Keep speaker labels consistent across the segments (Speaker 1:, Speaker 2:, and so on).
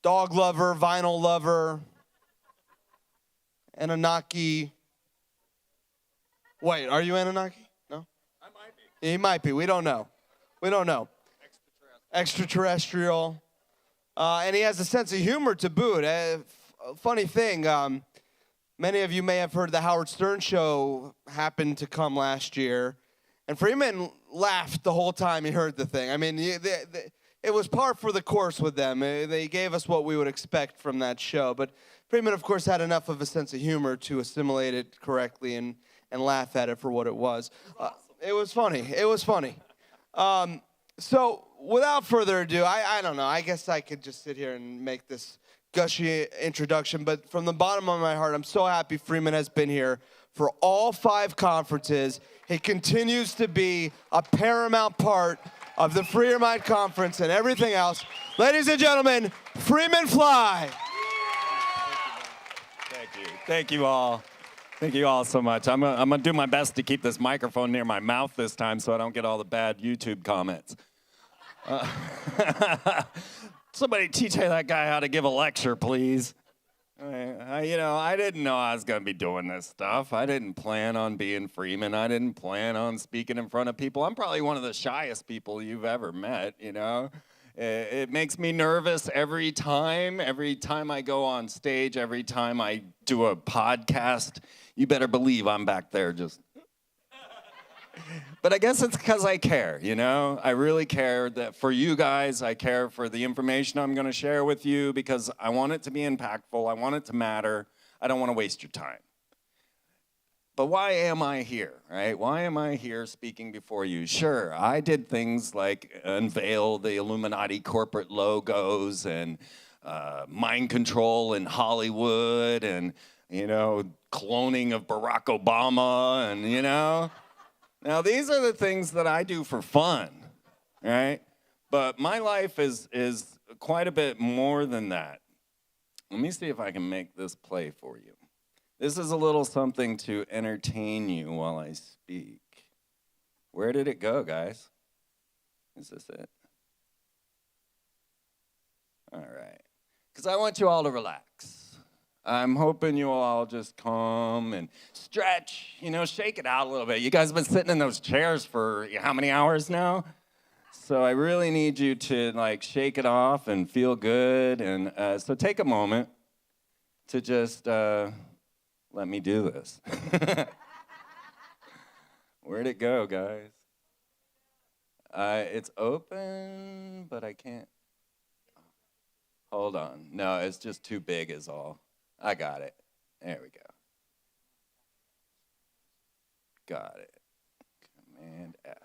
Speaker 1: dog lover, vinyl lover, Anunnaki. Wait, are you Anunnaki? No?
Speaker 2: I might be.
Speaker 1: He might be. We don't know. We don't know. Extraterrestrial. And he has a sense of humor to boot. Funny thing, many of you may have heard the Howard Stern show happened to come last year. And Freeman laughed the whole time he heard the thing. I mean, it was par for the course with them. They gave us what we would expect from that show. But Freeman, of course, had enough of a sense of humor to assimilate it correctly and laugh at it for what it was. It was funny. It was funny. So without further ado, I don't know. I guess I could just sit here and make this gushy introduction. But from the bottom of my heart, I'm so happy Freeman has been here for all 5 conferences. He continues to be a paramount part of the Free Your Mind Conference and everything else. Ladies and gentlemen, Freeman Fly.
Speaker 2: Thank you. Thank you all. Thank you all so much. I'm gonna do my best to keep this microphone near my mouth this time so I don't get all the bad YouTube comments. Somebody teach that guy how to give a lecture, please. I didn't know I was going to be doing this stuff. I didn't plan on being Freeman. I didn't plan on speaking in front of people. I'm probably one of the shyest people you've ever met, you know. It makes me nervous every time I go on stage, every time I do a podcast. You better believe I'm back there just... But I guess it's because I care, you know? I really care that for you guys. I care for the information I'm going to share with you because I want it to be impactful. I want it to matter. I don't want to waste your time. But why am I here, right? Why am I here speaking before you? Sure, I did things like unveil the Illuminati corporate logos and mind control in Hollywood and, cloning of Barack Obama and, Now, these are the things that I do for fun, right? But my life is quite a bit more than that. Let me see if I can make this play for you. This is a little something to entertain you while I speak. Where did it go, guys? Is this it? All right. Because I want you all to relax. I'm hoping you all just come and stretch, shake it out a little bit. You guys have been sitting in those chairs for how many hours now? So I really need you to shake it off and feel good. And so take a moment to just let me do this. Where'd it go, guys? It's open, but I can't. Hold on. No, it's just too big is all. I got it. There we go. Got it. Command F.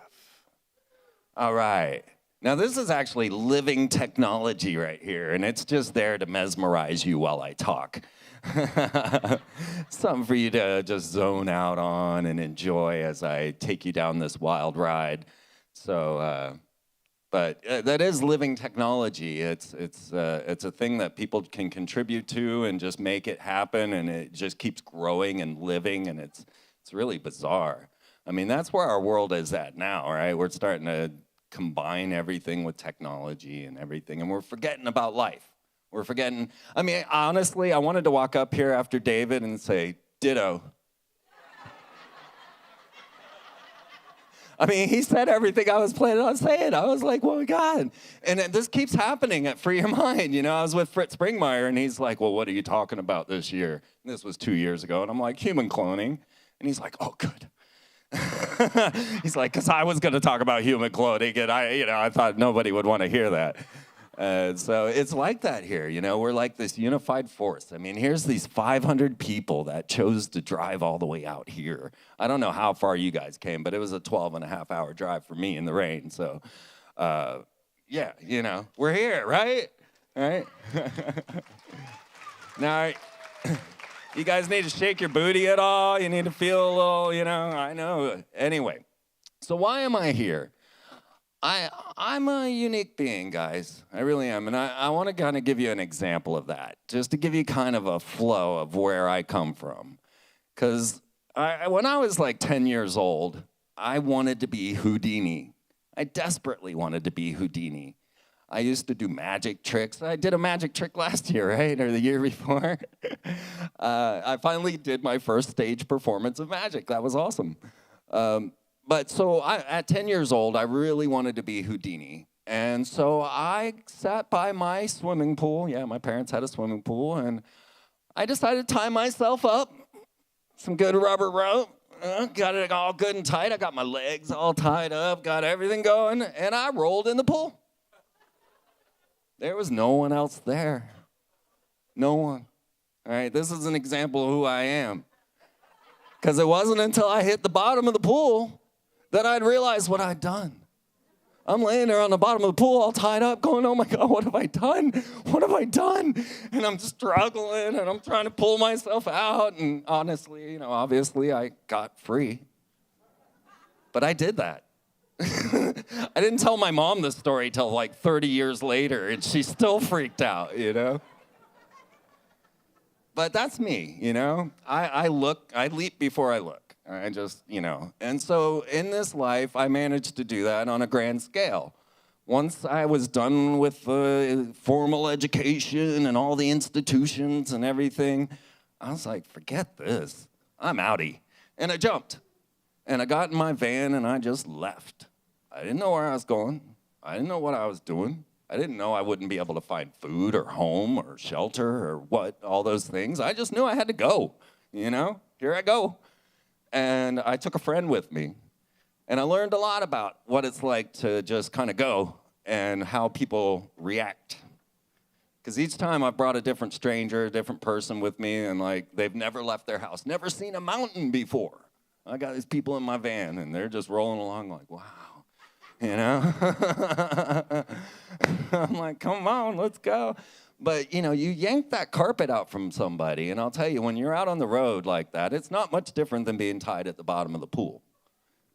Speaker 2: All right. Now, this is actually living technology right here, and it's just there to mesmerize you while I talk. Something for you to just zone out on and enjoy as I take you down this wild ride. So, but that is living technology. It's a thing that people can contribute to and just make it happen, and it just keeps growing and living, and it's really bizarre. I mean, that's where our world is at now, right? We're starting to combine everything with technology and everything, and we're forgetting about life. We're forgetting. I mean, honestly, I wanted to walk up here after David and say, ditto. I mean, he said everything I was planning on saying. I was like, well, God. And this keeps happening at Free Your Mind. I was with Fritz Springmeier, and he's like, well, what are you talking about this year? And this was 2 years ago. And I'm like, human cloning. And he's like, oh, good. He's like, because I was going to talk about human cloning, and I thought nobody would want to hear that. So it's like that here, we're like this unified force. I mean, here's these 500 people that chose to drive all the way out here. I don't know how far you guys came, but it was a 12-and-a-half-hour drive for me in the rain. So, yeah, we're here, right? All right? Now, you guys need to shake your booty at all? You need to feel a little, I know. Anyway, so why am I here? I'm a unique being, guys. I really am. And I want to kind of give you an example of that, just to give you kind of a flow of where I come from. Because when I was like 10 years old, I wanted to be Houdini. I desperately wanted to be Houdini. I used to do magic tricks. I did a magic trick last year, right? Or the year before. I finally did my first stage performance of magic. That was awesome. But so at 10 years old, I really wanted to be Houdini. And so I sat by my swimming pool. Yeah, my parents had a swimming pool. And I decided to tie myself up. Some good rubber rope. Got it all good and tight. I got my legs all tied up, got everything going, and I rolled in the pool. There was no one else there. No one. All right, this is an example of who I am. Because it wasn't until I hit the bottom of the pool that I'd realized what I'd done. I'm laying there on the bottom of the pool all tied up going, oh my God, what have I done? What have I done? And I'm struggling and I'm trying to pull myself out. And honestly, obviously I got free. But I did that. I didn't tell my mom this story till like 30 years later and she still freaked out, But that's me, I leap before I look. I just, And so in this life, I managed to do that on a grand scale. Once I was done with formal education and all the institutions and everything, I was like, forget this. I'm outie. And I jumped. And I got in my van and I just left. I didn't know where I was going. I didn't know what I was doing. I didn't know I wouldn't be able to find food or home or shelter or all those things. I just knew I had to go, Here I go. And I took a friend with me. And I learned a lot about what it's like to just kind of go and how people react. Because each time I brought a different stranger, a different person with me, and they've never left their house, never seen a mountain before. I got these people in my van, and they're just rolling along like, wow. I'm like, come on, let's go. But, you yank that carpet out from somebody, and I'll tell you, when you're out on the road like that, it's not much different than being tied at the bottom of the pool.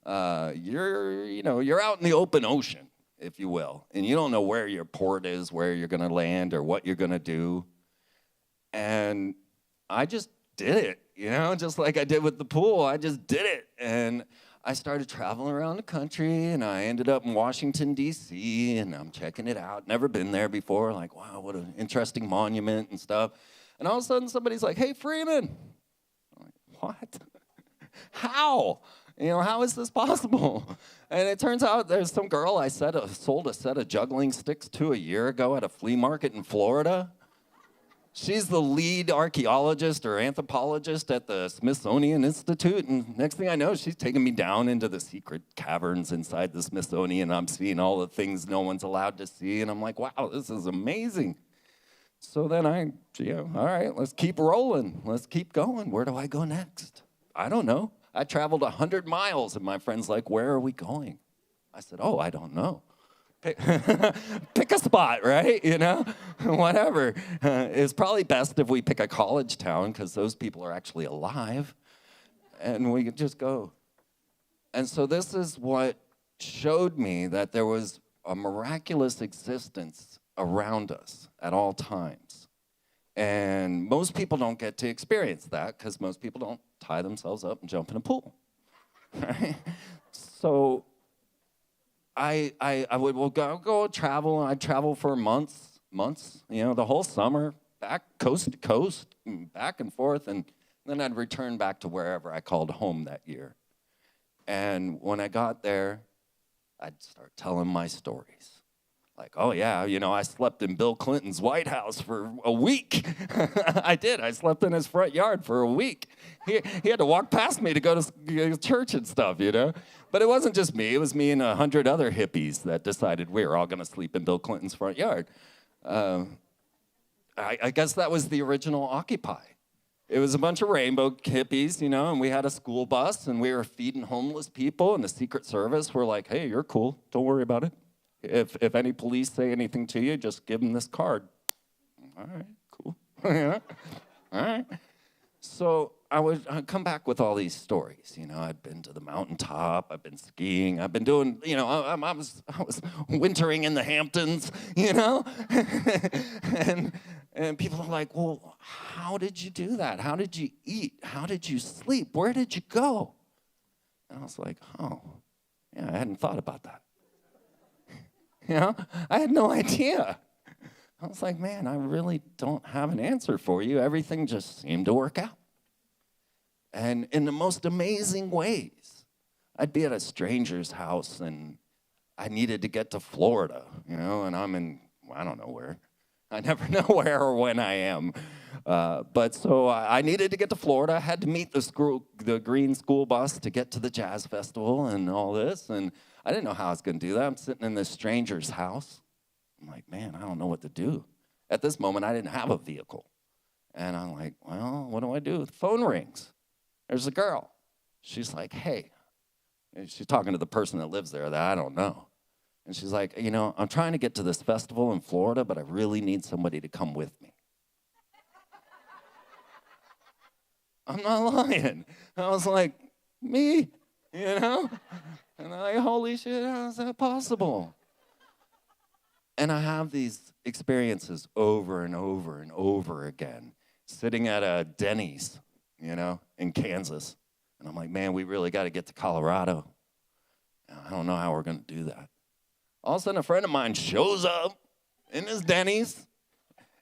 Speaker 2: You're out in the open ocean, if you will, and you don't know where your port is, where you're going to land, or what you're going to do. And I just did it, just like I did with the pool. I just did it, and I started traveling around the country, and I ended up in Washington, D.C., and I'm checking it out. Never been there before. Like, wow, what an interesting monument and stuff. And all of a sudden, somebody's like, hey, Freeman. I'm like, what? How? How is this possible? And it turns out there's some girl I sold a set of juggling sticks to a year ago at a flea market in Florida. She's the lead archaeologist or anthropologist at the Smithsonian Institute, and next thing I know, she's taking me down into the secret caverns inside the Smithsonian. I'm seeing all the things no one's allowed to see, and I'm like, wow, this is amazing. So then all right, let's keep rolling. Let's keep going. Where do I go next? I don't know. I traveled 100 miles, and my friend's like, where are we going? I said, oh, I don't know. Pick a spot, right? Whatever. It's probably best if we pick a college town because those people are actually alive and we could just go. And so this is what showed me that there was a miraculous existence around us at all times. And most people don't get to experience that because most people don't tie themselves up and jump in a pool, right? So I would go travel, and I'd travel for months, the whole summer, back coast to coast, back and forth, and then I'd return back to wherever I called home that year. And when I got there, I'd start telling my stories. Like, oh yeah, I slept in Bill Clinton's White House for a week. I did. I slept in his front yard for a week. He had to walk past me to go to church and stuff, But it wasn't just me. It was me and 100 other hippies that decided we were all going to sleep in Bill Clinton's front yard. I guess that was the original Occupy. It was a bunch of rainbow hippies, and we had a school bus, and we were feeding homeless people, and the Secret Service were like, hey, you're cool. Don't worry about it. If any police say anything to you, just give them this card. All right, cool. All right. So I'd come back with all these stories. I'd been to the mountaintop. I've been skiing. I've been doing, I was wintering in the Hamptons, and people are like, well, how did you do that? How did you eat? How did you sleep? Where did you go? And I was like, oh, yeah, I hadn't thought about that. You know, I had no idea. I was like, man, I really don't have an answer for you. Everything just seemed to work out. And in the most amazing ways. I'd be at a stranger's house and I needed to get to Florida, and I'm in, I don't know where. I never know where or when I am. But so I needed to get to Florida. I had to meet the green school bus to get to the jazz festival and all this. And I didn't know how I was going to do that. I'm sitting in this stranger's house. I'm like, man, I don't know what to do. At this moment, I didn't have a vehicle. And I'm like, well, what do I do? The phone rings. There's a girl. She's like, hey. And she's talking to the person that lives there that I don't know. And she's like, I'm trying to get to this festival in Florida, but I really need somebody to come with me. I'm not lying. I was like, me, And I'm like, holy shit, how is that possible? And I have these experiences over and over and over again, sitting at a Denny's, in Kansas. And I'm like, man, we really got to get to Colorado. I don't know how we're going to do that. All of a sudden, a friend of mine shows up in his Denny's,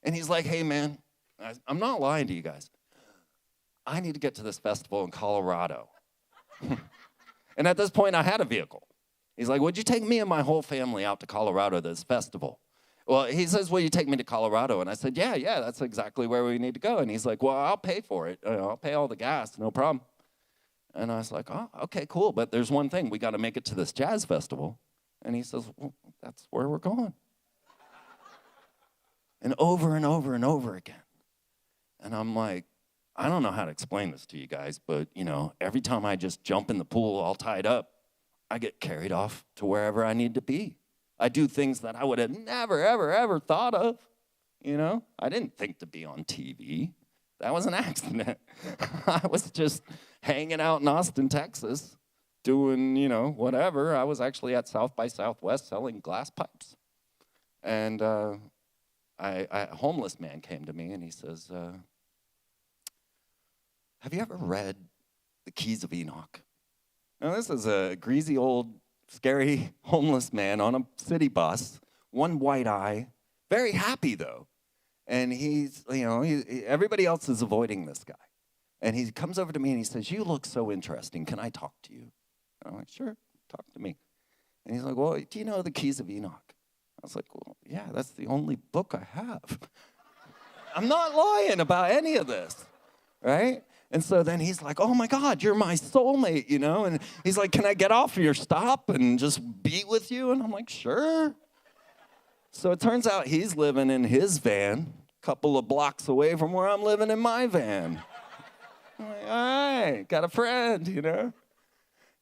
Speaker 2: and he's like, hey, man, I'm not lying to you guys. I need to get to this festival in Colorado. And at this point, I had a vehicle. He's like, would you take me and my whole family out to Colorado to this festival? Well, he says, will you take me to Colorado? And I said, yeah, that's exactly where we need to go. And he's like, well, I'll pay for it. I'll pay all the gas, no problem. And I was like, oh, okay, cool. But there's one thing. We got to make it to this jazz festival. And he says, well, that's where we're going. And over and over and over again. And I'm like, I don't know how to explain this to you guys, but, every time I just jump in the pool all tied up, I get carried off to wherever I need to be. I do things that I would have never, ever, ever thought of. I didn't think to be on TV. That was an accident. I was just hanging out in Austin, Texas, doing, whatever. I was actually at South by Southwest selling glass pipes. And a homeless man came to me and he says, have you ever read The Keys of Enoch? Now, this is a greasy old, scary homeless man on a city bus, one white eye, very happy though. And he's, everybody else is avoiding this guy. And he comes over to me and he says, you look so interesting. Can I talk to you? I'm like, sure, talk to me. And he's like, well, do you know The Keys of Enoch? I was like, well, yeah, that's the only book I have. I'm not lying about any of this, right? And so then he's like, oh my God, you're my soulmate, And he's like, can I get off your stop and just be with you? And I'm like, sure. So it turns out he's living in his van, a couple of blocks away from where I'm living in my van. I'm like, all right, got a friend,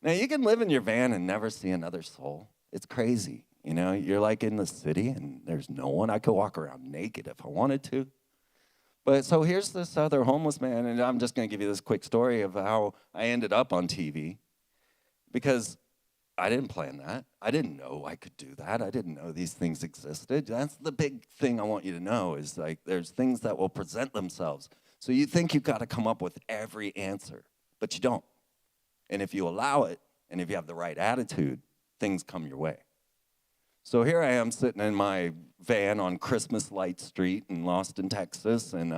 Speaker 2: Now you can live in your van and never see another soul. It's crazy, You're like in the city and there's no one. I could walk around naked if I wanted to. But so here's this other homeless man, and I'm just going to give you this quick story of how I ended up on TV. Because I didn't plan that. I didn't know I could do that. I didn't know these things existed. That's the big thing I want you to know is like there's things that will present themselves. So you think you've got to come up with every answer, but you don't. And if you allow it, and if you have the right attitude, things come your way. So here I am sitting in my van on Christmas Light Street in Austin, Texas, and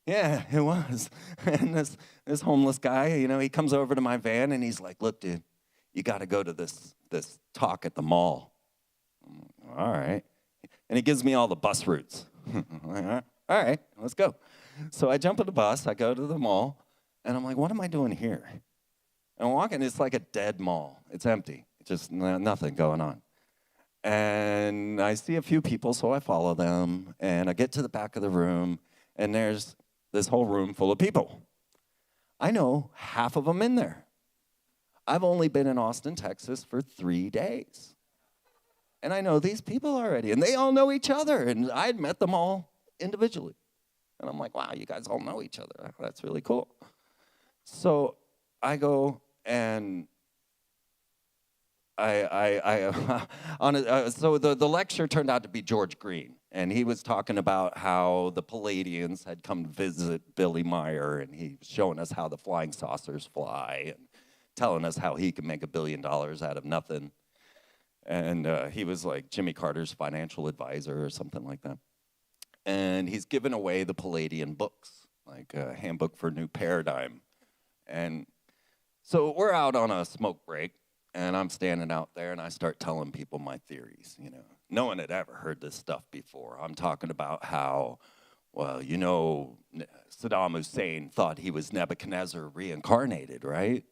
Speaker 2: yeah, it was. And this homeless guy, he comes over to my van and he's like, look, dude, you got to go to this talk at the mall. All right. And he gives me all the bus routes. All right, let's go. So I jump on the bus, I go to the mall, and I'm like, what am I doing here? And I'm walking, it's like a dead mall. It's empty, just nothing going on. And I see a few people, so I follow them, and I get to the back of the room, and there's this whole room full of people. I know half of them in there. I've only been in Austin, Texas for 3 days. And I know these people already, and they all know each other, and I'd met them all individually. And I'm like, wow, you guys all know each other. That's really cool. So I go and so the lecture turned out to be George Green, and he was talking about how the Palladians had come to visit Billy Meyer, and he was showing us how the flying saucers fly, and telling us how he can make $1 billion out of nothing. And he was like Jimmy Carter's financial advisor or something like that. And he's given away the Palladian books, like a handbook for new paradigm. And so we're out on a smoke break, and I'm standing out there, and I start telling people my theories, you know. No one had ever heard this stuff before. I'm talking about how, well, you know, Saddam Hussein thought he was Nebuchadnezzar reincarnated, right?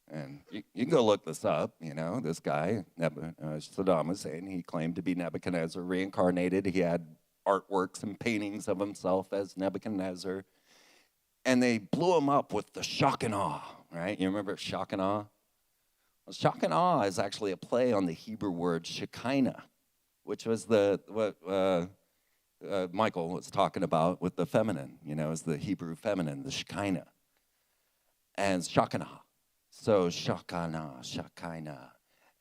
Speaker 2: And you can go look this up, you know, this guy, Saddam Hussein, he claimed to be Nebuchadnezzar reincarnated. He had artworks and paintings of himself as Nebuchadnezzar. And they blew him up with the shock and awe, right? You remember shock and awe? Well, shock and awe is actually a play on the Hebrew word Shekinah, which was what Michael was talking about with the feminine, you know, is the Hebrew feminine, the Shekinah. And Shekinah. So Shekinah.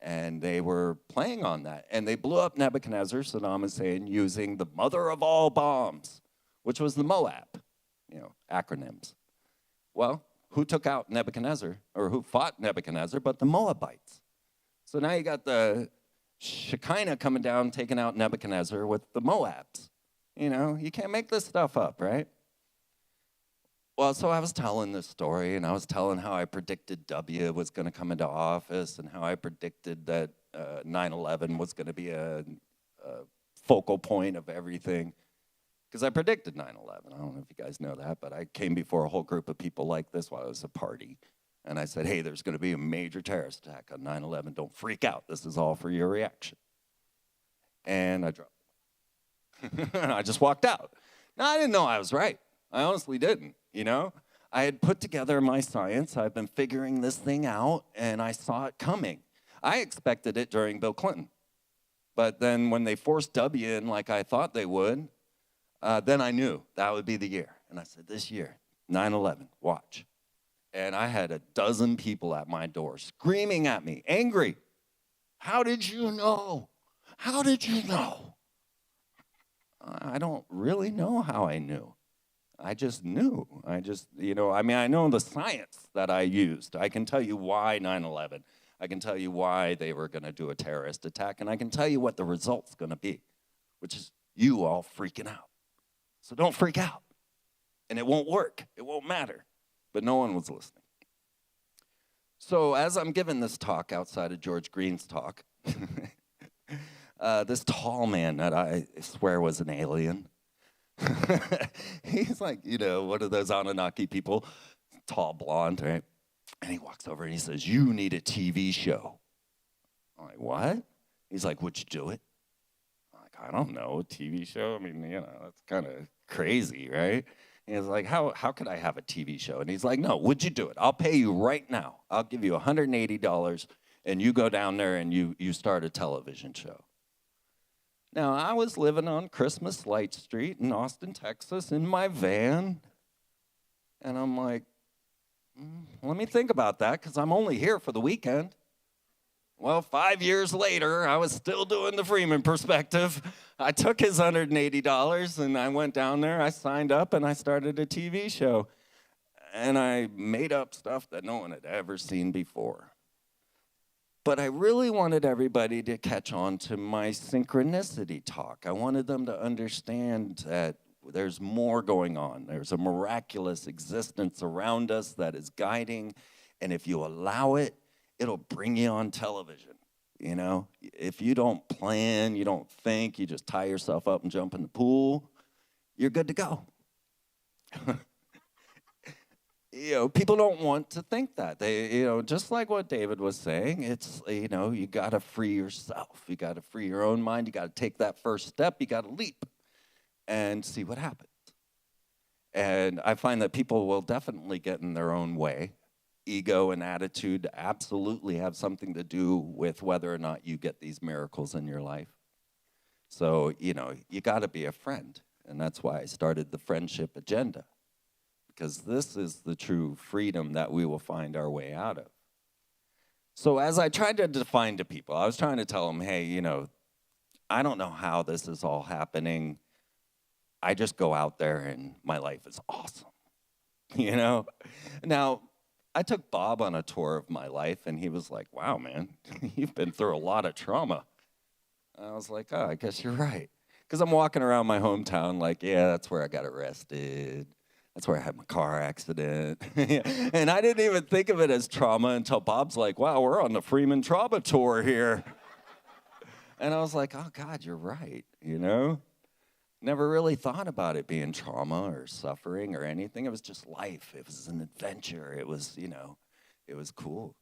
Speaker 2: And they were playing on that. And they blew up Nebuchadnezzar, Saddam Hussein, using the mother of all bombs, which was the Moab, you know, acronyms. Well, who took out Nebuchadnezzar, or who fought Nebuchadnezzar, but the Moabites? So now you got the Shekinah coming down, taking out Nebuchadnezzar with the Moabs. You know, you can't make this stuff up, right? Well, so I was telling this story, and I was telling how I predicted W was going to come into office, and how I predicted that 9/11 was going to be a focal point of everything. Because I predicted 9/11. I don't know if you guys know that, but I came before a whole group of people like this while I was at a party. And I said, hey, there's going to be a major terrorist attack on 9/11. Don't freak out. This is all for your reaction. And I dropped. I just walked out. Now, I didn't know I was right. I honestly didn't, you know? I had put together my science. I've been figuring this thing out, and I saw it coming. I expected it during Bill Clinton. But then when they forced W in like I thought they would, then I knew that would be the year. And I said, this year, 9/11, watch. And I had a dozen people at my door screaming at me, angry. How did you know? How did you know? I don't really know how I knew. I just knew. I just, you know, I mean, I know the science that I used. I can tell you why 9/11. I can tell you why they were going to do a terrorist attack. And I can tell you what the result's going to be, which is you all freaking out. So don't freak out. And it won't work. It won't matter. But no one was listening. So as I'm giving this talk outside of George Green's talk, this tall man that I swear was an alien, he's like, you know, one of those Anunnaki people, tall, blonde, right? And he walks over and he says, you need a TV show. I'm like, what? He's like, would you do it? I'm like, I don't know, a TV show? I mean, you know, that's kind of crazy, right? And he's like, how could I have a TV show? And he's like, no, would you do it? I'll pay you right now. I'll give you $180, and you go down there and you start a television show. Now, I was living on Christmas Light Street in Austin, Texas, in my van. And I'm like, let me think about that, because I'm only here for the weekend. Well, 5 years later, I was still doing the Freeman perspective. I took his $180, and I went down there, I signed up, and I started a TV show. And I made up stuff that no one had ever seen before. But I really wanted everybody to catch on to my synchronicity talk. I wanted them to understand that there's more going on. There's a miraculous existence around us that is guiding, and if you allow it, it'll bring you on television, you know? If you don't plan, you don't think, you just tie yourself up and jump in the pool, you're good to go. You know, people don't want to think that. They, you know, just like what David was saying, it's, you know, you got to free yourself. You got to free your own mind. You got to take that first step. You got to leap and see what happens. And I find that people will definitely get in their own way. Ego and attitude absolutely have something to do with whether or not you get these miracles in your life. So, you know, you got to be a friend. And that's why I started the friendship agenda. Because this is the true freedom that we will find our way out of. So as I tried to define to people, I was trying to tell them, hey, you know, I don't know how this is all happening. I just go out there and my life is awesome, you know? Now, I took Bob on a tour of my life, and he was like, wow, man, you've been through a lot of trauma. And I was like, oh, I guess you're right. Because I'm walking around my hometown like, yeah, that's where I got arrested. That's where I had my car accident. And I didn't even think of it as trauma until Bob's like, wow, we're on the Freeman trauma tour here. And I was like, oh, God, you're right, you know? Never really thought about it being trauma or suffering or anything. It was just life. It was an adventure. It was, it was cool.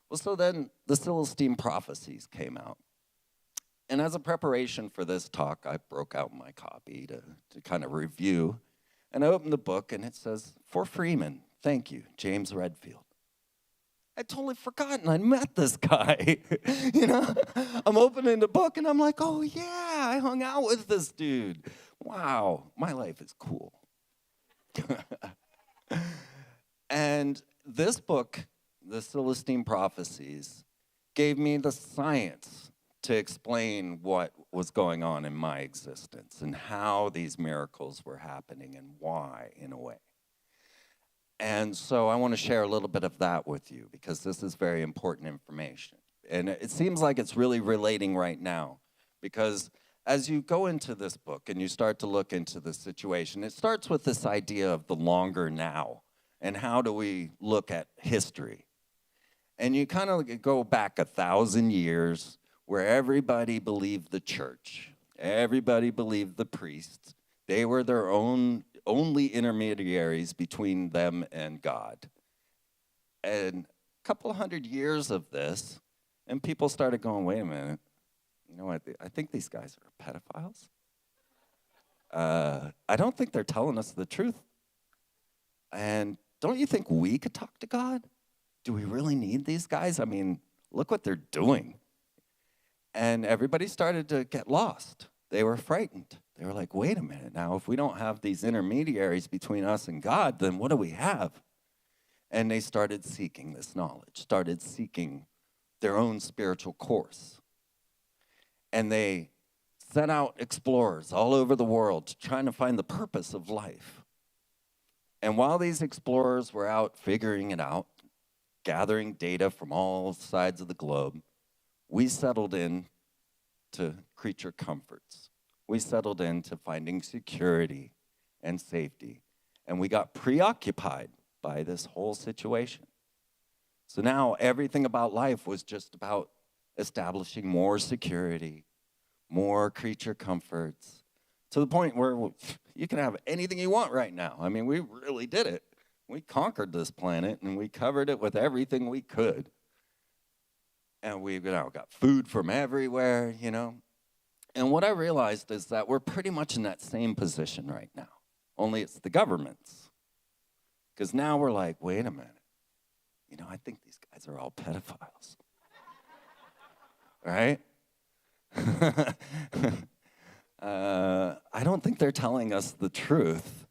Speaker 2: Well, so then the Celestine prophecies came out. And as a preparation for this talk, I broke out my copy to kind of review. And I opened the book, and it says, for Freeman, thank you, James Redfield. I'd totally forgotten I'd met this guy. I'm opening the book, and I'm like, oh, yeah, I hung out with this dude. Wow, my life is cool. And this book, the Celestine Prophecies, gave me the science to explain what was going on in my existence and how these miracles were happening and why, in a way. And so I want to share a little bit of that with you because this is very important information. And it seems like it's really relating right now because as you go into this book and you start to look into the situation, it starts with this idea of the longer now and how do we look at history. And you kind of go back 1,000 years where everybody believed the church. Everybody believed the priests. They were their only intermediaries between them and God. And a couple 100 years of this, and people started going, wait a minute, you know what, I think these guys are pedophiles. I don't think they're telling us the truth. And don't you think we could talk to God? Do we really need these guys? I mean, look what they're doing. And everybody started to get lost. They were frightened. They were like, wait a minute now, if we don't have these intermediaries between us and God, then what do we have? And they started seeking this knowledge, started seeking their own spiritual course. And they sent out explorers all over the world trying to find the purpose of life. And while these explorers were out figuring it out, gathering data from all sides of the globe, we settled in to creature comforts. We settled into finding security and safety. And we got preoccupied by this whole situation. So now everything about life was just about establishing more security, more creature comforts, to the point where you can have anything you want right now. I mean, we really did it. We conquered this planet, and we covered it with everything we could. And we got food from everywhere, And what I realized is that we're pretty much in that same position right now, only it's the government's. Because now we're like, wait a minute. I think these guys are all pedophiles. Right? I don't think they're telling us the truth.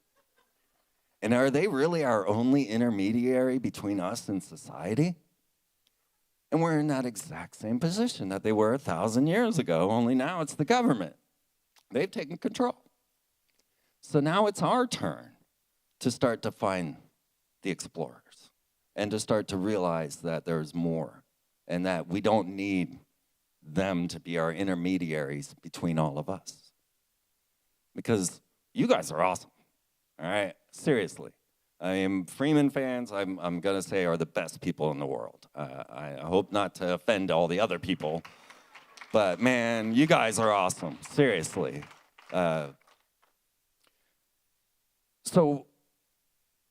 Speaker 2: And are they really our only intermediary between us and society? And we're in that exact same position that they were 1,000 years ago, only now it's the government. They've taken control. So now it's our turn to start to find the explorers and to start to realize that there's more and that we don't need them to be our intermediaries between all of us. Because you guys are awesome, all right? Seriously. I am Freeman fans, I'm going to say, are the best people in the world. I hope not to offend all the other people, but man, you guys are awesome, seriously. So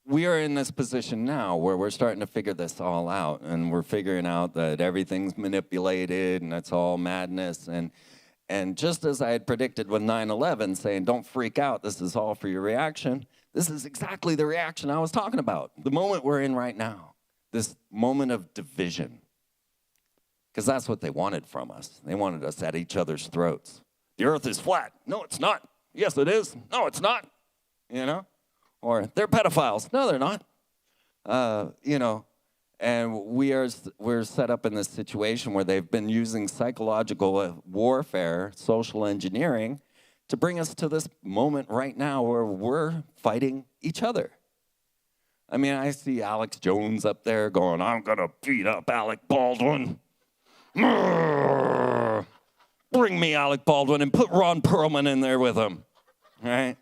Speaker 2: we are in this position now where we're starting to figure this all out, and we're figuring out that everything's manipulated and it's all madness. And just as I had predicted with 9/11, saying, don't freak out, this is all for your reaction, this is exactly the reaction I was talking about, the moment we're in right now, this moment of division. Because that's what they wanted from us. They wanted us at each other's throats. The earth is flat. No, it's not. Yes, it is. No, it's not. Or they're pedophiles. No, they're not. And we're set up in this situation where they've been using psychological warfare, social engineering, to bring us to this moment right now where we're fighting each other. I mean, I see Alex Jones up there going, I'm going to beat up Alec Baldwin. bring me Alec Baldwin and put Ron Perlman in there with him, right?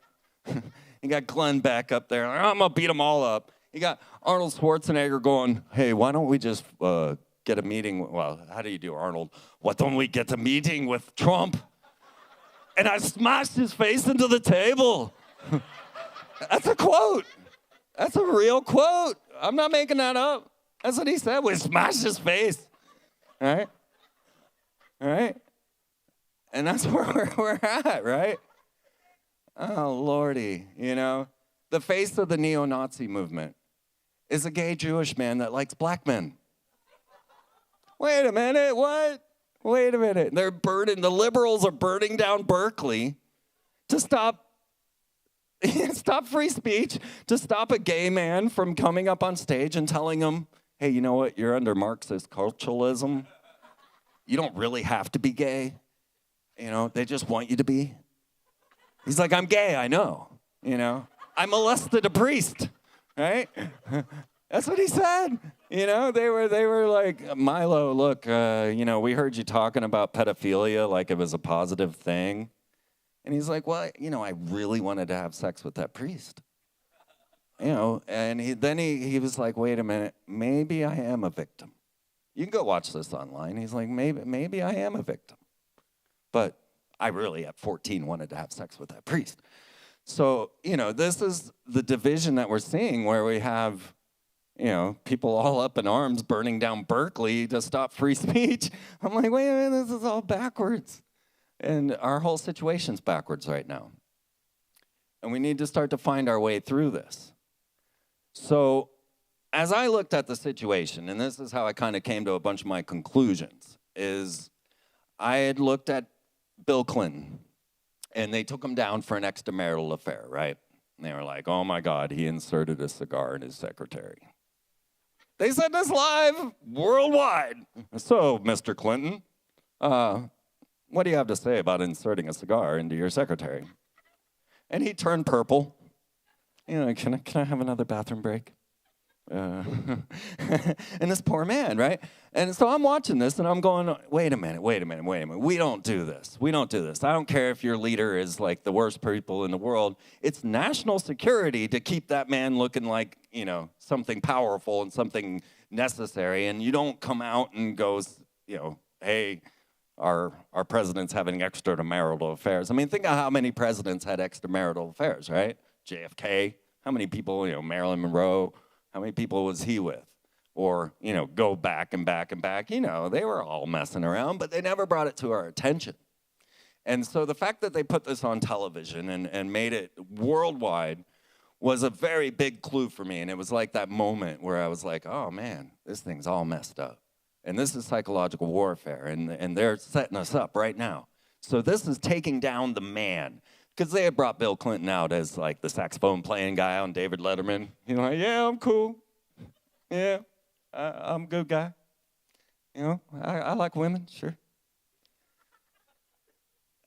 Speaker 2: You got Glenn back up there. I'm going to beat them all up. You got Arnold Schwarzenegger going, hey, why don't we just get a meeting? Well, how do you do, Arnold? Why don't we get a meeting with Trump? And I smashed his face into the table. That's a quote. That's a real quote. I'm not making that up. That's what he said. We smashed his face. All right? All right? And that's where we're at, right? Oh, Lordy, you know. The face of the neo-Nazi movement is a gay Jewish man that likes black men. Wait a minute, what? Wait a minute. The liberals are burning down Berkeley to stop free speech, to stop a gay man from coming up on stage and telling him, hey, you know what, you're under Marxist culturalism. You don't really have to be gay. You know, they just want you to be. He's like, I'm gay, I know. You know, I molested a priest, right? That's what he said. You know, they were like, Milo, look, you know, we heard you talking about pedophilia like it was a positive thing. And he's like, well, you know, I really wanted to have sex with that priest. You know, and then he was like, wait a minute, maybe I am a victim. You can go watch this online. He's like, maybe I am a victim. But I really, at 14, wanted to have sex with that priest. So, you know, this is the division that we're seeing where we have, you know, people all up in arms burning down Berkeley to stop free speech. I'm like, wait a minute, this is all backwards. And our whole situation's backwards right now. And we need to start to find our way through this. So as I looked at the situation, and this is how I kind of came to a bunch of my conclusions, is I had looked at Bill Clinton, and they took him down for an extramarital affair, right? And they were like, oh my God, he inserted a cigar in his secretary. They said this live worldwide. So, Mr. Clinton, what do you have to say about inserting a cigar into your secretary? And he turned purple. You know, can I have another bathroom break? And this poor man, right? And so I'm watching this and I'm going, wait a minute. We don't do this. I don't care if your leader is like the worst people in the world. It's national security to keep that man looking like, you know, something powerful and something necessary. And you don't come out and go, you know, hey, our president's having extramarital affairs. I mean, think of how many presidents had extramarital affairs, right? JFK, how many people, you know, Marilyn Monroe, how many people was he with? Or, you know, go back and back and back. You know, they were all messing around, but they never brought it to our attention. And so the fact that they put this on television and made it worldwide was a very big clue for me. And it was like that moment where I was like, oh man, this thing's all messed up. And this is psychological warfare, and they're setting us up right now. So this is taking down the man. Because they had brought Bill Clinton out as like the saxophone playing guy on David Letterman. You know, like, yeah, I'm cool. Yeah, I'm a good guy. You know, I like women, sure.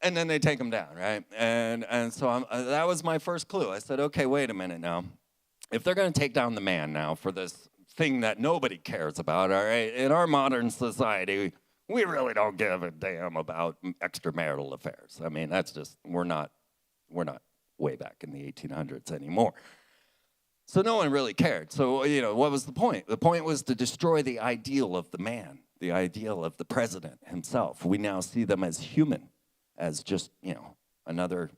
Speaker 2: And then they take him down, right? And so that was my first clue. I said, okay, wait a minute now. If they're going to take down the man now for this thing that nobody cares about, all right? In our modern society, we really don't give a damn about extramarital affairs. I mean, that's just, we're not way back in the 1800s anymore. So no one really cared. So, you know, what was the point? The point was to destroy the ideal of the man, the ideal of the president himself. We now see them as human, as just, you know, another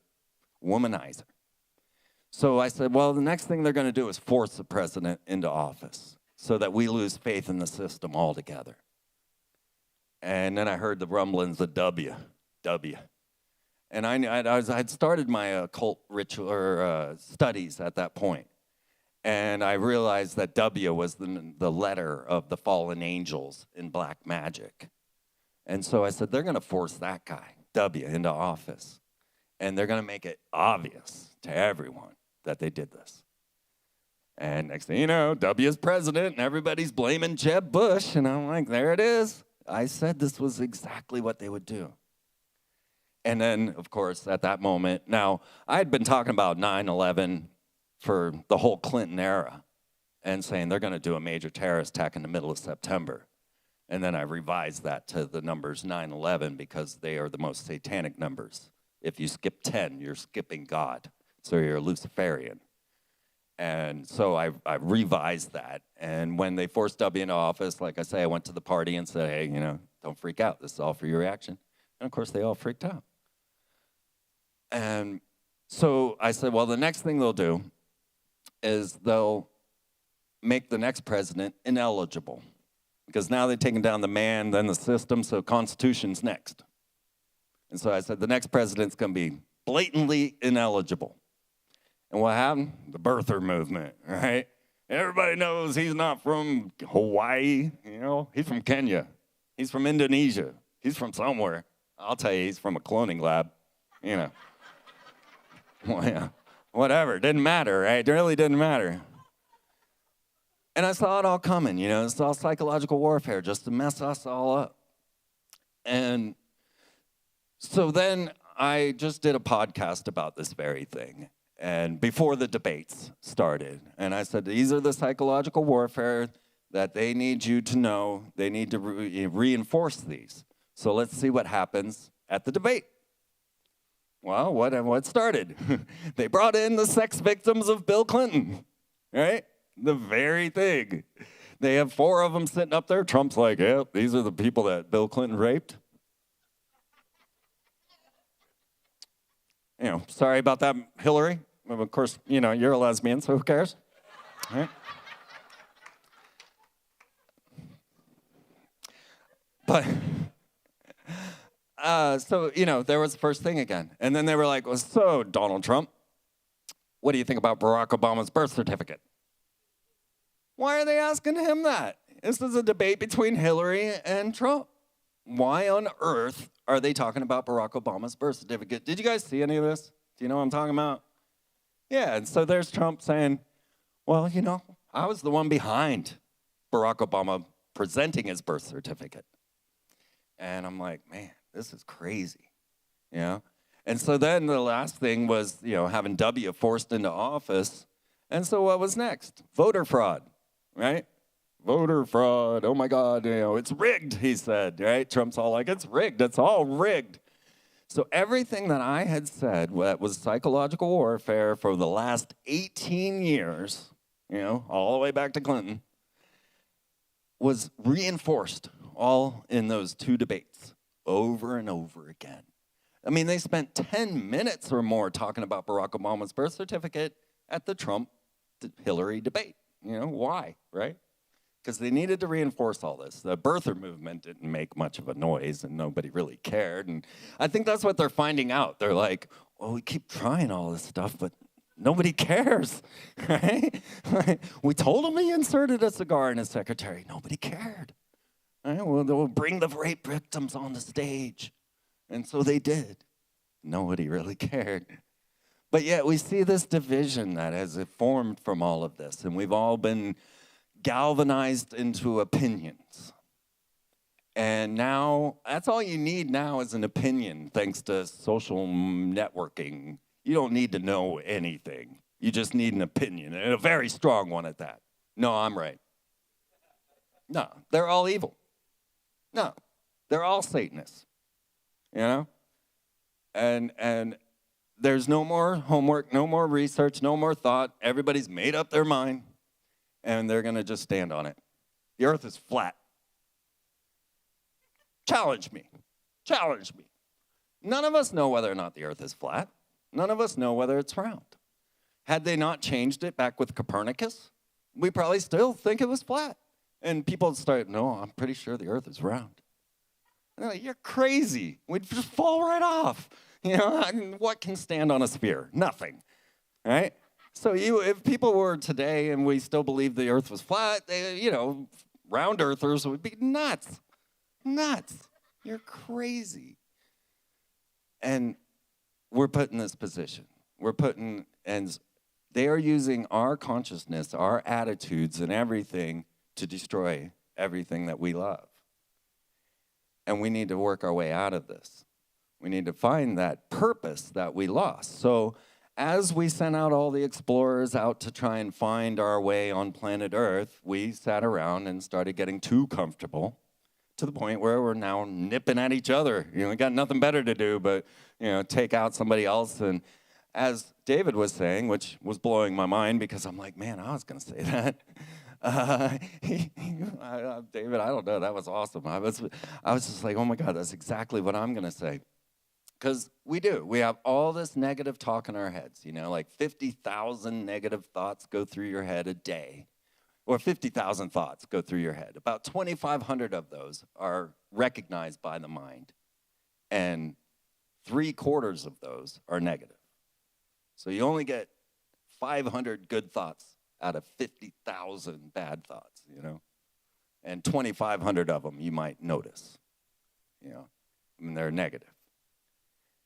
Speaker 2: womanizer. So I said, well, the next thing they're going to do is force the president into office so that we lose faith in the system altogether. And then I heard the rumblings of W. And I'd started my occult ritual or studies at that point. And I realized that W was the letter of the fallen angels in black magic. And so I said, they're going to force that guy, W, into office. And they're going to make it obvious to everyone that they did this. And next thing you know, W is president, and everybody's blaming Jeb Bush. And I'm like, there it is. I said this was exactly what they would do. And then, of course, at that moment, now, I had been talking about 9/11 for the whole Clinton era and saying they're going to do a major terrorist attack in the middle of September. And then I revised that to the numbers 9/11 because they are the most satanic numbers. If you skip 10, you're skipping God. So you're a Luciferian. And so I revised that. And when they forced W into office, like I say, I went to the party and said, hey, don't freak out. This is all for your reaction. And of course, they all freaked out. And so I said, well, the next thing they'll do is they'll make the next president ineligible. Because now they've taken down the man, then the system, so Constitution's next. And so I said, the next president's going to be blatantly ineligible. And what happened? The birther movement, right? Everybody knows he's not from Hawaii, He's from Kenya. He's from Indonesia. He's from somewhere. I'll tell you, he's from a cloning lab, Well, yeah, whatever. Didn't matter, right? It really didn't matter. And I saw it all coming, It's all psychological warfare just to mess us all up. And so then I just did a podcast about this very thing. And before the debates started. And I said, these are the psychological warfare that they need you to know. They need to reinforce these. So let's see what happens at the debate. Well, what started? They brought in the sex victims of Bill Clinton, right? The very thing. They have 4 of them sitting up there. Trump's like, yeah, these are the people that Bill Clinton raped. Sorry about that, Hillary. Of course, you're a lesbian, so who cares? Right? But, so, there was the first thing again. And then they were like, well, so, Donald Trump, what do you think about Barack Obama's birth certificate? Why are they asking him that? This is a debate between Hillary and Trump. Why on earth are they talking about Barack Obama's birth certificate? Did you guys see any of this? Do you know what I'm talking about? Yeah, and so there's Trump saying, well, I was the one behind Barack Obama presenting his birth certificate. And I'm like, man, this is crazy, And so then the last thing was, having W forced into office. And so what was next? Voter fraud, right? Voter fraud, oh my God, it's rigged, he said, right? Trump's all like, it's rigged, it's all rigged. So everything that I had said that was psychological warfare for the last 18 years, all the way back to Clinton, was reinforced all in those 2 debates over and over again. I mean, they spent 10 minutes or more talking about Barack Obama's birth certificate at the Trump-Hillary debate. Why, right? Because they needed to reinforce all this. The birther movement didn't make much of a noise, and nobody really cared. And I think that's what they're finding out. They're like, well, we keep trying all this stuff, but nobody cares, right? We told him he inserted a cigar in his secretary. Nobody cared. Right? Well, they'll bring the rape victims on the stage. And so they did. Nobody really cared. But yet we see this division that has formed from all of this, and we've all been galvanized into opinions. And now, that's all you need now is an opinion, thanks to social networking. You don't need to know anything. You just need an opinion, and a very strong one at that. No, I'm right. No, they're all evil. No, they're all Satanists, And there's no more homework, no more research, no more thought. Everybody's made up their mind. And they're going to just stand on it. The earth is flat. Challenge me. Challenge me. None of us know whether or not the earth is flat. None of us know whether it's round. Had they not changed it back with Copernicus, we probably still think it was flat. And people start, no, I'm pretty sure the earth is round. And they're like, you're crazy. We'd just fall right off. What can stand on a sphere? Nothing, right? So if people were today and we still believe the earth was flat, round earthers would be nuts. Nuts. You're crazy. And we're put in this position. And they are using our consciousness, our attitudes and everything to destroy everything that we love. And we need to work our way out of this. We need to find that purpose that we lost. So as we sent out all the explorers out to try and find our way on planet Earth, we sat around and started getting too comfortable to the point where we're now nipping at each other. We got nothing better to do but, take out somebody else. And as David was saying, which was blowing my mind because I'm like, man, I was going to say that. David, I don't know. That was awesome. I was just like, oh my God, that's exactly what I'm going to say. Because we do. We have all this negative talk in our heads, like 50,000 negative thoughts go through your head a day, or 50,000 thoughts go through your head. About 2,500 of those are recognized by the mind, and 3/4 of those are negative. So you only get 500 good thoughts out of 50,000 bad thoughts, and 2,500 of them you might notice, they're negative.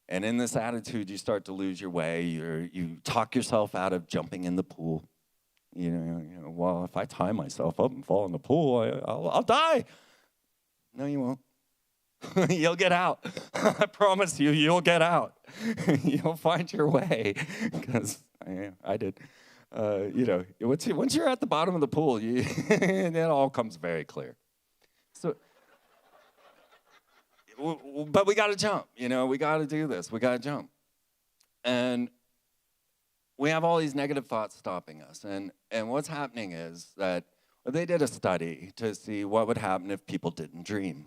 Speaker 2: And in this attitude, you start to lose your way. You talk yourself out of jumping in the pool. Well, if I tie myself up and fall in the pool, I'll die. No, you won't. You'll get out. I promise you, you'll get out. You'll find your way, because I did. Once you're at the bottom of the pool, it all comes very clear. So. But we got to jump, we got to do this. We got to jump. And we have all these negative thoughts stopping us. And what's happening is that they did a study to see what would happen if people didn't dream.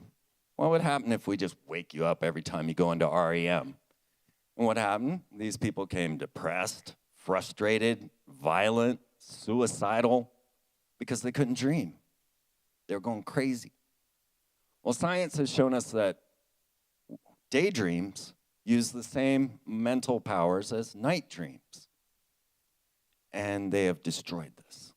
Speaker 2: What would happen if we just wake you up every time you go into REM? And what happened? These people came depressed, frustrated, violent, suicidal, because they couldn't dream. They were going crazy. Well, science has shown us that daydreams use the same mental powers as night dreams. And they have destroyed this.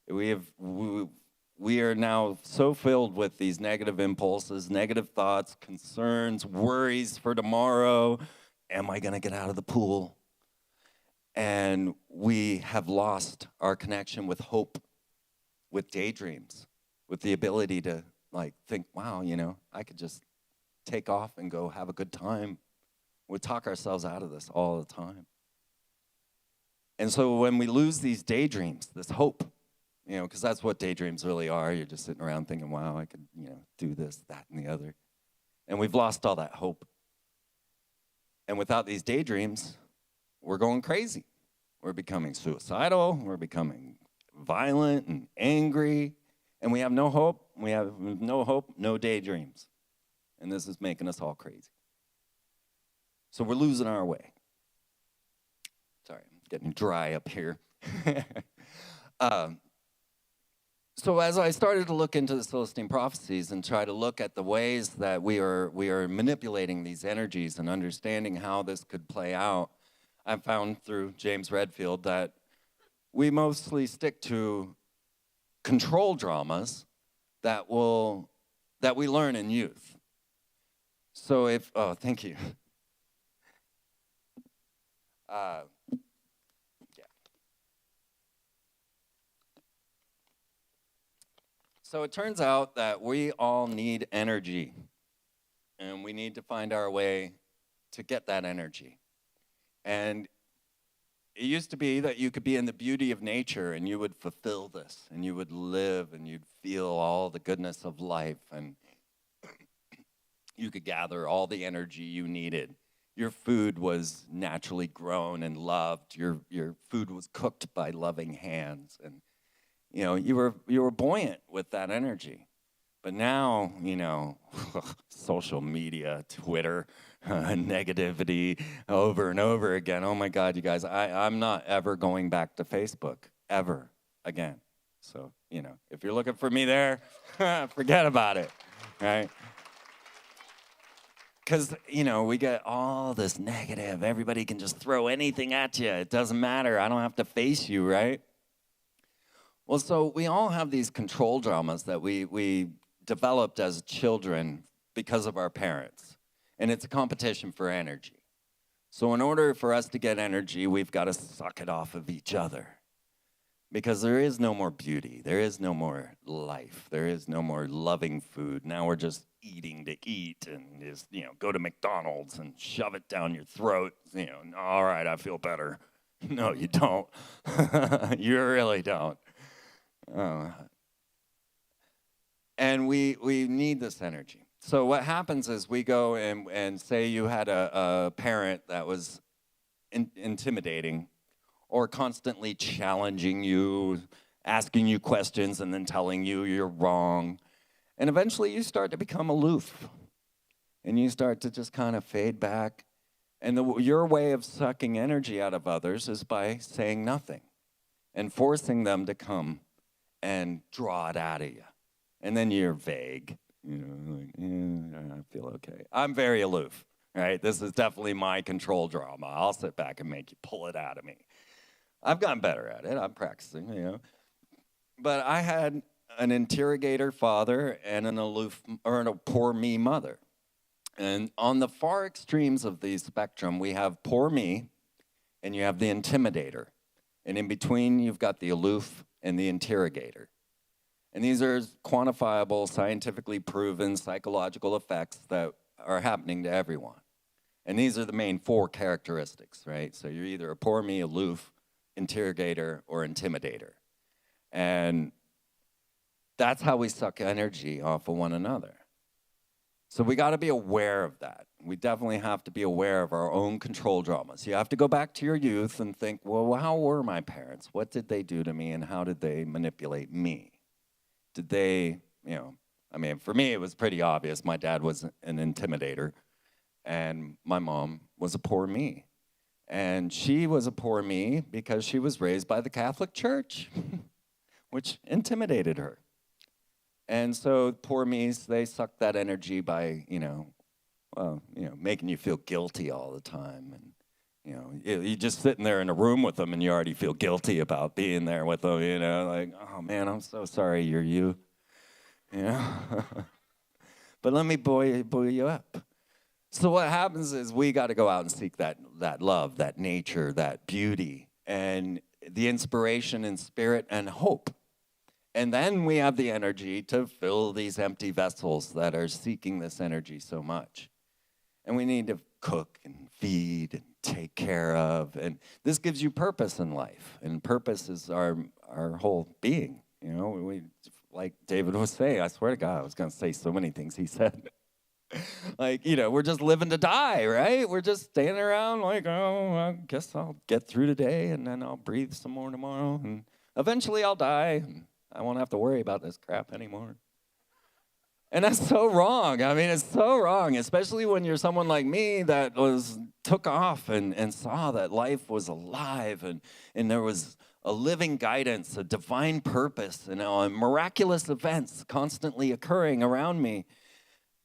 Speaker 2: We are now so filled with these negative impulses, negative thoughts, concerns, worries for tomorrow. Am I going to get out of the pool? And we have lost our connection with hope, with daydreams, with the ability to think, wow, I could just take off and go have a good time. We talk ourselves out of this all the time. And so when we lose these daydreams, this hope, because that's what daydreams really are. You're just sitting around thinking, wow, I could, do this, that, and the other. And we've lost all that hope. And without these daydreams, we're going crazy. We're becoming suicidal. We're becoming violent and angry. And we have no hope. We have no hope, no daydreams. And this is making us all crazy. So we're losing our way. Sorry, I'm getting dry up here. So as I started to look into the Celestine prophecies and try to look at the ways that we are manipulating these energies and understanding how this could play out, I found through James Redfield that we mostly stick to control dramas that we learn in youth. So thank you. Yeah. So it turns out that we all need energy, and we need to find our way to get that energy. And it used to be that you could be in the beauty of nature and you would fulfill this, and you would live and you'd feel all the goodness of life, and you could gather all the energy you needed. Your food was naturally grown and loved. Your food was cooked by loving hands, and you were buoyant with that energy. But now, social media, Twitter, negativity over and over again. Oh my God, you guys, I'm not ever going back to Facebook, ever again. So, if you're looking for me there, forget about it, right? Because, we get all this negative. Everybody can just throw anything at you. It doesn't matter. I don't have to face you, right? Well, so we all have these control dramas that we developed as children because of our parents. And it's a competition for energy. So in order for us to get energy, we've got to suck it off of each other. Because there is no more beauty. There is no more life. There is no more loving food. Now we're just eating to eat and just, go to McDonald's and shove it down your throat. All right, I feel better. No, you don't. You really don't. And we need this energy. So what happens is we go and say you had a parent that was intimidating or constantly challenging you, asking you questions and then telling you you're wrong. And eventually you start to become aloof. And you start to just kind of fade back. And your way of sucking energy out of others is by saying nothing and forcing them to come and draw it out of you. And then you're vague, like, I feel okay. I'm very aloof, right? This is definitely my control drama. I'll sit back and make you pull it out of me. I've gotten better at it. I'm practicing, But I had an interrogator father and an aloof or a poor me mother. And on the far extremes of the spectrum, we have poor me and you have the intimidator. And in between, you've got the aloof and the interrogator. And these are quantifiable, scientifically proven psychological effects that are happening to everyone. And these are the main 4 characteristics, right? So you're either a poor me, aloof, interrogator, or intimidator. And that's how we suck energy off of one another. So we got to be aware of that. We definitely have to be aware of our own control dramas. You have to go back to your youth and think, well, how were my parents? What did they do to me, and how did they manipulate me? Did they, for me, it was pretty obvious. My dad was an intimidator, and my mom was a poor me. And she was a poor me because she was raised by the Catholic Church, which intimidated her. And so poor me's, they suck that energy by, making you feel guilty all the time. And, you're just sitting there in a room with them and you already feel guilty about being there with them, like, oh man, I'm so sorry you're you. But let me buoy you up. So what happens is we got to go out and seek that love, that nature, that beauty, and the inspiration and spirit and hope. And then we have the energy to fill these empty vessels that are seeking this energy so much. And we need to cook and feed and take care of. And this gives you purpose in life. And purpose is our whole being. We, like David was saying, I swear to God, I was going to say so many things he said. We're just living to die, right? We're just standing around like, oh, I guess I'll get through today and then I'll breathe some more tomorrow. And eventually I'll die. I won't have to worry about this crap anymore. And that's so wrong. It's so wrong, especially when you're someone like me that took off and saw that life was alive and there was a living guidance, a divine purpose, and miraculous events constantly occurring around me.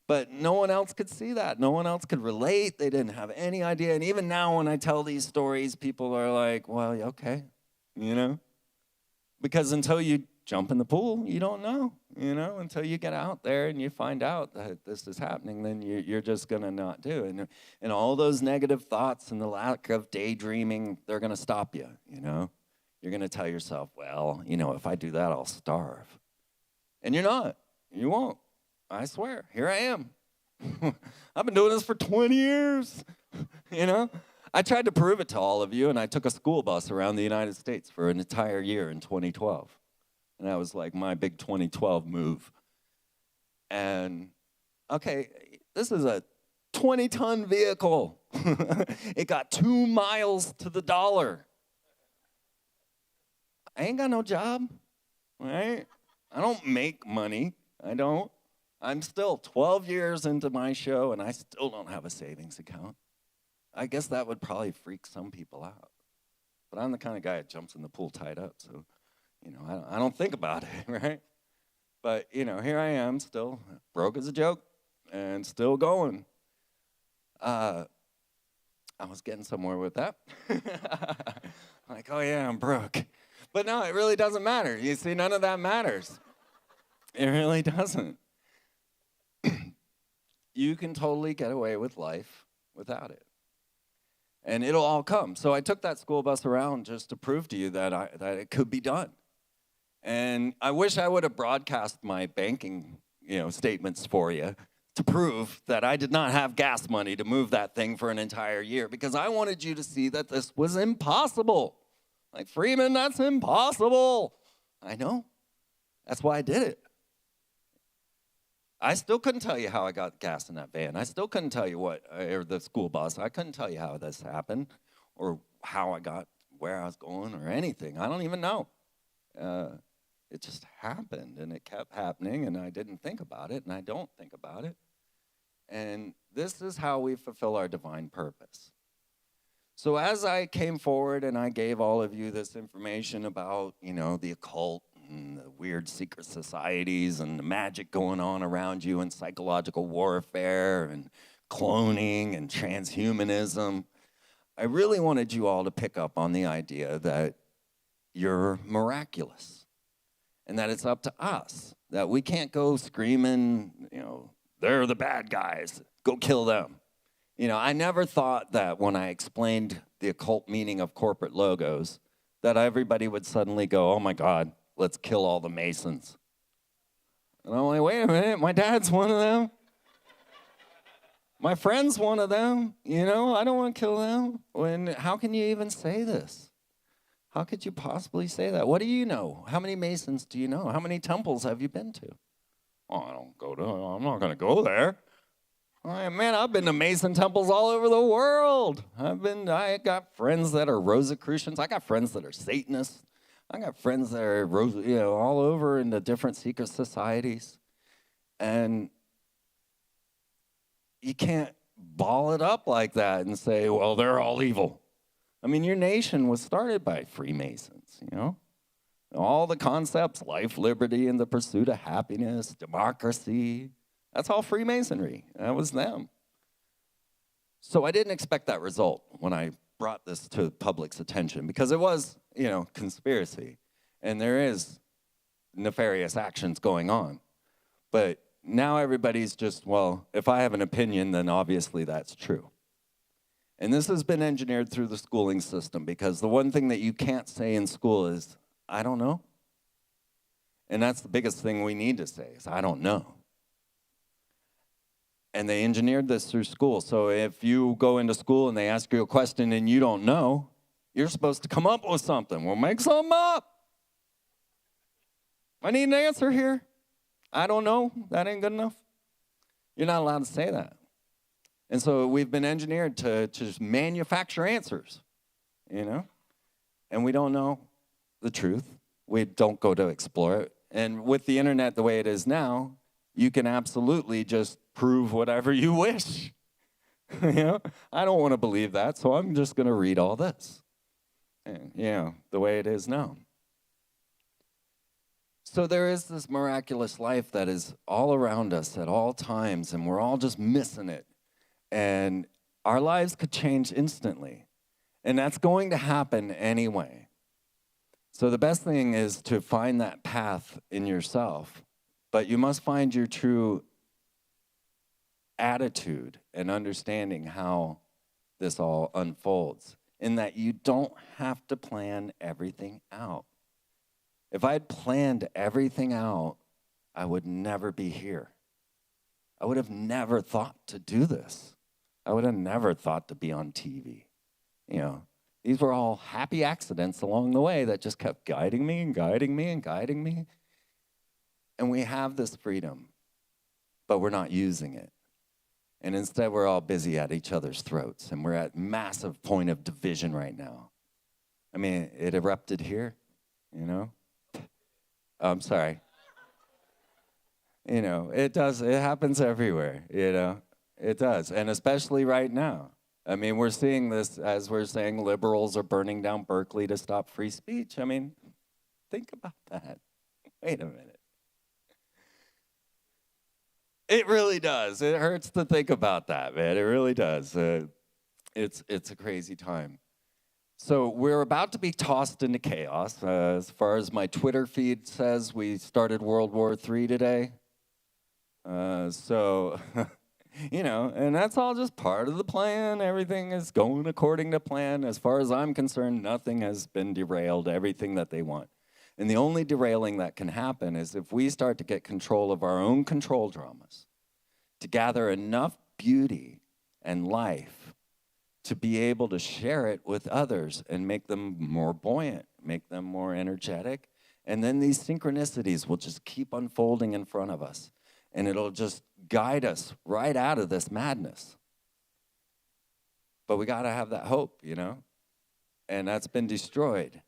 Speaker 2: But no one else could see that. No one else could relate. They didn't have any idea. And even now when I tell these stories, people are like, well, okay, Because until you jump in the pool, you don't know, until you get out there and you find out that this is happening, then you're just going to not do it. And all those negative thoughts and the lack of daydreaming, they're going to stop you, You're going to tell yourself, well, if I do that, I'll starve. And you're not. You won't. I swear. Here I am. I've been doing this for 20 years, I tried to prove it to all of you, and I took a school bus around the United States for an entire year in 2012. And that was like my big 2012 move. And, okay, this is a 20-ton vehicle. It got 2 miles to the dollar. I ain't got no job, right? I don't make money. I don't. I'm still 12 years into my show, and I still don't have a savings account. I guess that would probably freak some people out. But I'm the kind of guy that jumps in the pool tied up, so, I don't think about it, right? But, here I am, still broke as a joke, and still going. I was getting somewhere with that. Like, oh yeah, I'm broke. But no, it really doesn't matter. You see, none of that matters. It really doesn't. You can totally get away with life without it. And it'll all come. So I took that school bus around just to prove to you that it could be done. And I wish I would have broadcast my banking, statements for you to prove that I did not have gas money to move that thing for an entire year, because I wanted you to see that this was impossible. Like, Freeman, that's impossible. I know. That's why I did it. I still couldn't tell you how I got gas in that van. I still couldn't tell you or the school bus. I couldn't tell you how this happened or how I got where I was going or anything. I don't even know. It just happened, and it kept happening, and I didn't think about it, and I don't think about it. And this is how we fulfill our divine purpose. So as I came forward and I gave all of you this information about, the occult and the weird secret societies and the magic going on around you and psychological warfare and cloning and transhumanism, I really wanted you all to pick up on the idea that you're miraculous and that it's up to us, that we can't go screaming, they're the bad guys, go kill them. I never thought that when I explained the occult meaning of corporate logos, that everybody would suddenly go, oh my God, let's kill all the Masons. And I'm like, wait a minute, my dad's one of them. My friend's one of them. I don't want to kill them. How can you even say this? How could you possibly say that? What do you know? How many Masons do you know? How many temples have you been to? Oh, I'm not going to go there. Man, I've been to Mason temples all over the world. I got friends that are Rosicrucians. I got friends that are Satanists. I got friends that are, all over in the different secret societies. And you can't ball it up like that and say, well, they're all evil. Your nation was started by Freemasons, All the concepts, life, liberty, and the pursuit of happiness, democracy, that's all Freemasonry. That was them. So I didn't expect that result when I brought this to public's attention because it was, conspiracy. And there is nefarious actions going on. But now everybody's just, well, if I have an opinion, then obviously that's true. And this has been engineered through the schooling system because the one thing that you can't say in school is, I don't know. And that's the biggest thing we need to say is, I don't know. And they engineered this through school. So if you go into school and they ask you a question and you don't know, you're supposed to come up with something. Well, make something up. I need an answer here. I don't know. That ain't good enough. You're not allowed to say that. And so we've been engineered to just manufacture answers, And we don't know the truth. We don't go to explore it. And with the internet the way it is now, you can absolutely just prove whatever you wish. I don't want to believe that, so I'm just going to read all this. And, the way it is now. So there is this miraculous life that is all around us at all times, and we're all just missing it. And our lives could change instantly. And that's going to happen anyway. So the best thing is to find that path in yourself. But you must find your true attitude and understanding how this all unfolds, in that you don't have to plan everything out. If I had planned everything out, I would never be here. I would have never thought to do this. I would have never thought to be on TV. These were all happy accidents along the way that just kept guiding me and guiding me and guiding me. And we have this freedom, but we're not using it. And instead, we're all busy at each other's throats, and we're at massive point of division right now. It erupted here, I'm sorry. It does. It happens everywhere, It does, and especially right now. We're seeing this as we're saying liberals are burning down Berkeley to stop free speech. Think about that. Wait a minute. It really does. It hurts to think about that, man. It really does. It's a crazy time. So we're about to be tossed into chaos. As far as my Twitter feed says, we started World War III today. And that's all just part of the plan. Everything is going according to plan. As far as I'm concerned, nothing has been derailed, everything that they want. And the only derailing that can happen is if we start to get control of our own control dramas, to gather enough beauty and life to be able to share it with others and make them more buoyant, make them more energetic. And then these synchronicities will just keep unfolding in front of us. and it'll just guide us right out of this madness. But we got to have that hope, and that's been destroyed.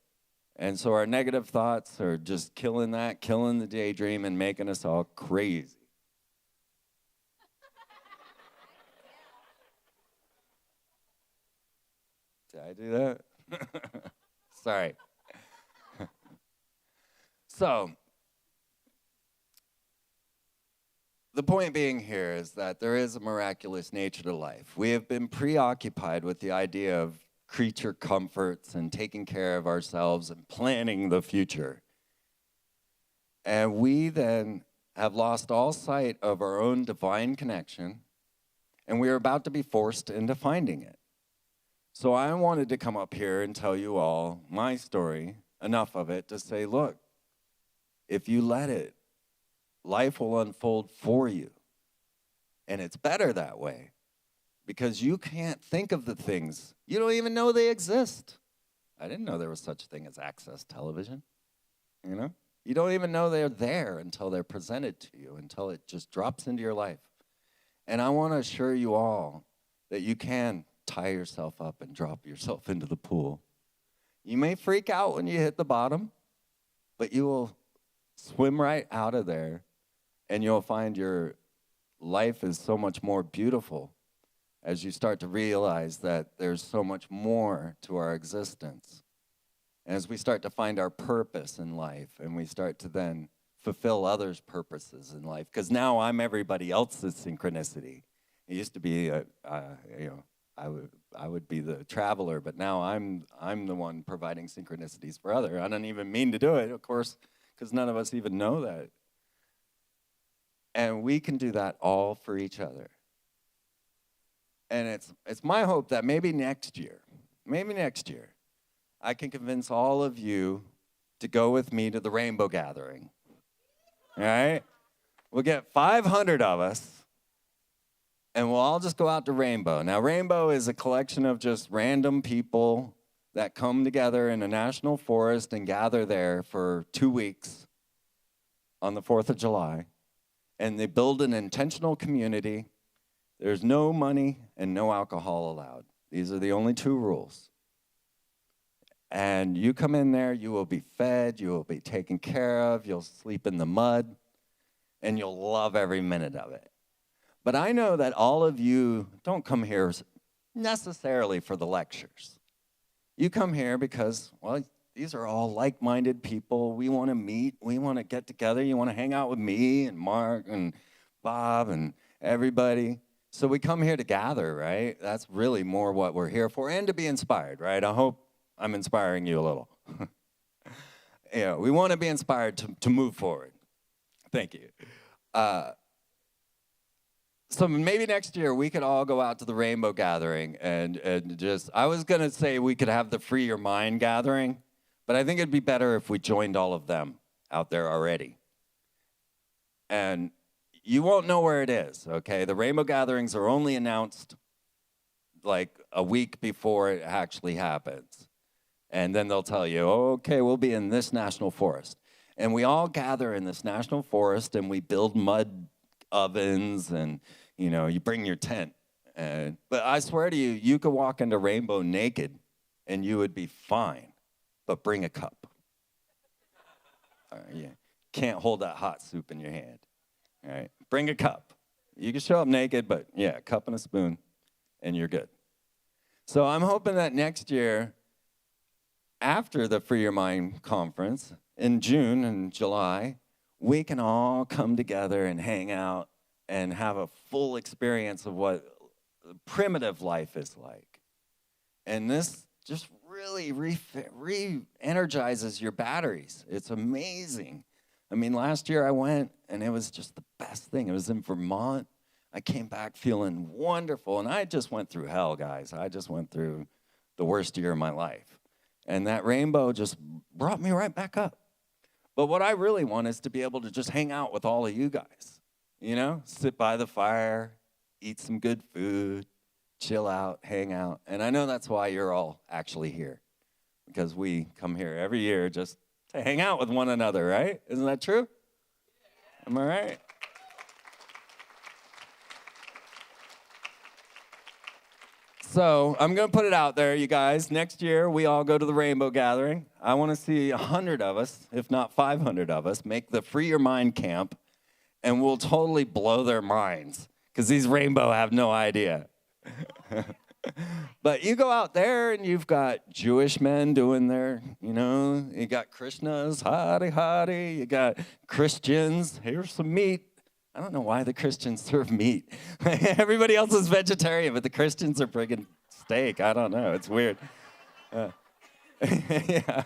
Speaker 2: And so our negative thoughts are just killing the daydream and making us all crazy. Did I do that? Sorry. So, the point being here is that there is a miraculous nature to life. We have been preoccupied with the idea of creature comforts and taking care of ourselves and planning the future. And we then have lost all sight of our own divine connection, and we are about to be forced into finding it. So I wanted to come up here and tell you all my story, enough of it to say, look, if you let it, life will unfold for you. And it's better that way because you can't think of the things. You don't even know they exist. I didn't know there was such a thing as access television, You don't even know they're there until they're presented to you, until it just drops into your life. And I want to assure you all that you can tie yourself up and drop yourself into the pool. You may freak out when you hit the bottom, but you will swim right out of there, and you'll find your life is so much more beautiful as you start to realize that there's so much more to our existence. And as we start to find our purpose in life, and we start to then fulfill others' purposes in life, because now I'm everybody else's synchronicity. It used to be, I would be the traveler, but now I'm the one providing synchronicities for others. I don't even mean to do it, of course, because none of us even know that. And we can do that all for each other. And it's my hope that maybe next year, I can convince all of you to go with me to the Rainbow Gathering. All right? We'll get 500 of us, and we'll all just go out to Rainbow. Now, Rainbow is a collection of just random people that come together in a national forest and gather there for 2 weeks on the 4th of July. And they build an intentional community. There's no money and no alcohol allowed. These are the only 2 rules. And you come in there, you will be fed, you will be taken care of, you'll sleep in the mud, and you'll love every minute of it. But I know that all of you don't come here necessarily for the lectures. You come here because, well, these are all like-minded people. We want to meet. We want to get together. You want to hang out with me and Mark and Bob and everybody. So we come here to gather, right? That's really more what we're here for, and to be inspired, right? I hope I'm inspiring you a little. We want to be inspired to move forward. Thank you. So maybe next year we could all go out to the Rainbow Gathering and just, I was going to say we could have the Free Your Mind Gathering, but I think it'd be better if we joined all of them out there already. And you won't know where it is, okay? The Rainbow Gatherings are only announced like a week before it actually happens. And then they'll tell you, oh, okay, we'll be in this national forest. And we all gather in this national forest and we build mud ovens and, you bring your tent. But I swear to you, you could walk into Rainbow naked and you would be fine. But bring a cup. You can't hold that hot soup in your hand. All right, bring a cup. You can show up naked, but a cup and a spoon, and you're good. So I'm hoping that next year, after the Free Your Mind conference, in June and July, we can all come together and hang out and have a full experience of what primitive life is like. And this just really re-energizes your batteries. It's amazing. I mean, last year I went, and it was just the best thing. It was in Vermont. I came back feeling wonderful, and I just went through hell, guys. I just went through the worst year of my life. And that rainbow just brought me right back up. But what I really want is to be able to just hang out with all of you guys, sit by the fire, eat some good food, chill out, hang out. And I know that's why you're all actually here, because we come here every year just to hang out with one another, right? Isn't that true? Am I right? So I'm going to put it out there, you guys. Next year, we all go to the Rainbow Gathering. I want to see 100 of us, if not 500 of us, make the Free Your Mind camp, and we'll totally blow their minds because these Rainbow have no idea. But you go out there and you've got Jewish men doing their, you got Krishnas, howdy, howdy. You got Christians, here's some meat. I don't know why the Christians serve meat. Everybody else is vegetarian, but the Christians are friggin' steak. I don't know. It's weird. Yeah.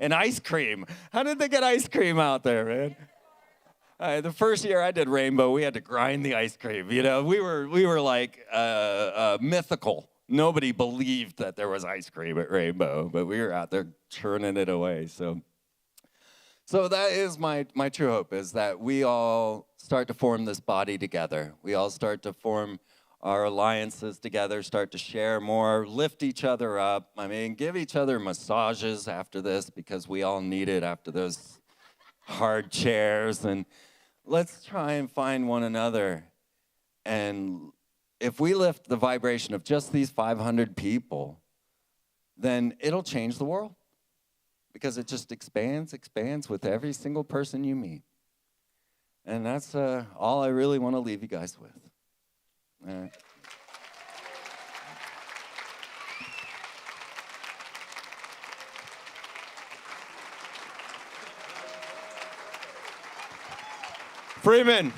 Speaker 2: And ice cream. How did they get ice cream out there, man? The first year I did Rainbow, we had to grind the ice cream. We were like mythical. Nobody believed that there was ice cream at Rainbow, but we were out there churning it away. So that is my true hope, is that we all start to form this body together. We all start to form our alliances together, start to share more, lift each other up. I mean, give each other massages after this because we all need it after those hard chairs. And let's try and find one another. And if we lift the vibration of just these 500 people, then it'll change the world. Because it just expands with every single person you meet. And that's all I really want to leave you guys with. All right.
Speaker 1: Freeman.